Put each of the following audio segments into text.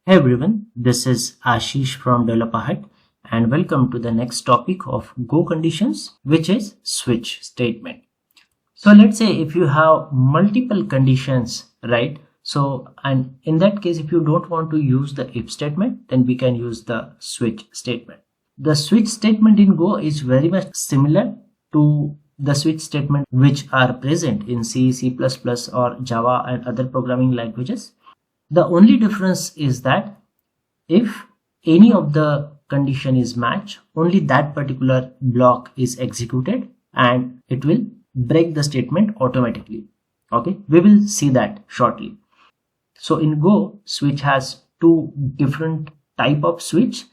Hey everyone, this is Ashish from Developer Hut and welcome to the next topic of Go conditions, which is switch statement. So let's say if you have multiple conditions, right? And in that case, if you don't want to use the if statement, then we can use the switch statement. The switch statement in Go is very much similar to the switch statement which are present in C, C++ or Java and other programming languages. The only difference is that if any of the condition is matched, only that particular block is executed and it will break the statement automatically. Okay, we will see that shortly. So in Go, switch has two different type of switch.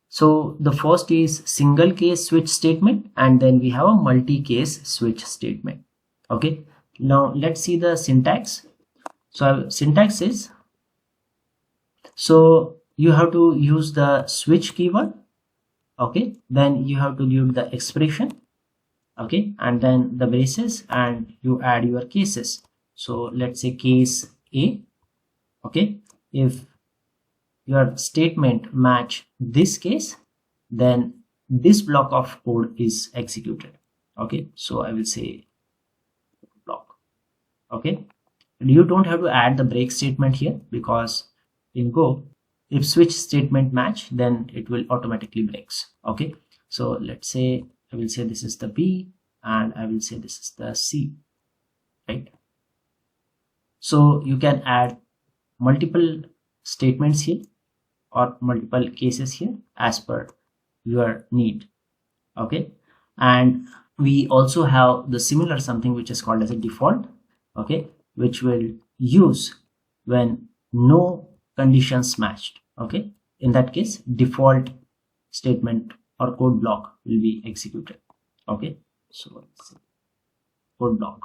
So the first is single case switch statement, and then we have a multi-case switch statement. Okay, now let's see the syntax. So syntax is, so you have to use the switch keyword. Okay, then you have to give the expression. Okay, and then the braces, and you add your cases. So let's say case A. Okay, if your statement match this case, then this block of code is executed. Okay, so I will say block. Okay, and you don't have to add the break statement here, because in Go, if switch statement match, then it will automatically breaks. Okay, so let's say I will say this is the B and I will say this is the C, right? So you can add multiple statements here or multiple cases here as per your need. Okay, and we also have the similar something which is called as a default. Okay, which will use when no conditions matched. Okay, in that case, default statement or code block will be executed. Okay, so let's see, code block.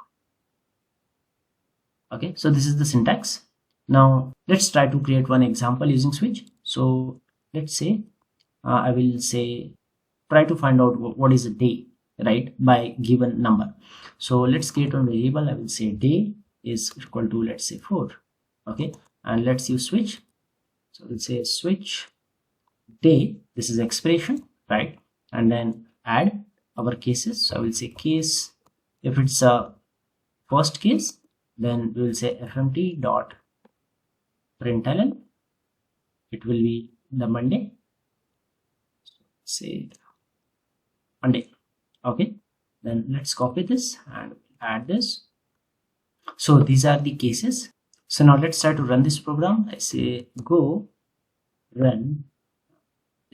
Okay, so this is the syntax. Now let's try to create one example using switch. So let's say I will say try to find out what is a day, right, by given number. So let's create one variable. I will say day is equal to, let's say, 4. Okay, and let's use switch. So we'll say switch day, this is expression, right, and then add our cases. So I will say case, if it's a first case, then we will say fmt dot println, it will be the Monday, say Monday. Okay, then let's copy this and add this. So these are the cases. So now let's try to run this program. I say go run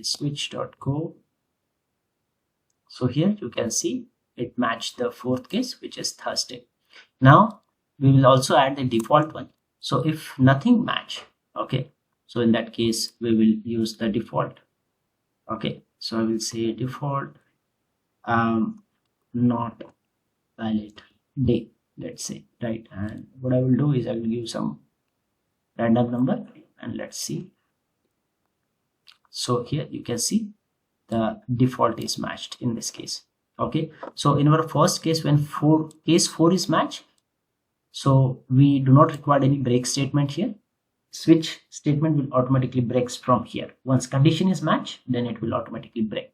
switch.go. So here you can see it matched the fourth case, which is Thursday. Now we will also add the default one. So if nothing match, okay, so in that case we will use the default. Okay, so I will say default not valid day, let's say, right, and what I will do is I will give some random number and let's see. So here you can see the default is matched in this case. Okay, so in our first case, when case 4 is matched, so we do not require any break statement here. Switch statement will automatically breaks from here. Once condition is matched, then it will automatically break.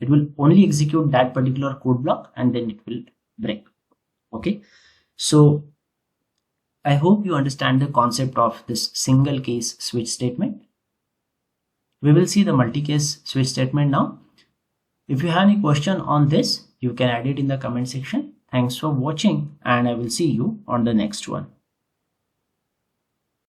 It will only execute that particular code block and then it will break. Okay, so I hope you understand the concept of this single case switch statement. We will see the multi-case switch statement now. If you have any question on this, you can add it in the comment section. Thanks for watching and I will see you on the next one.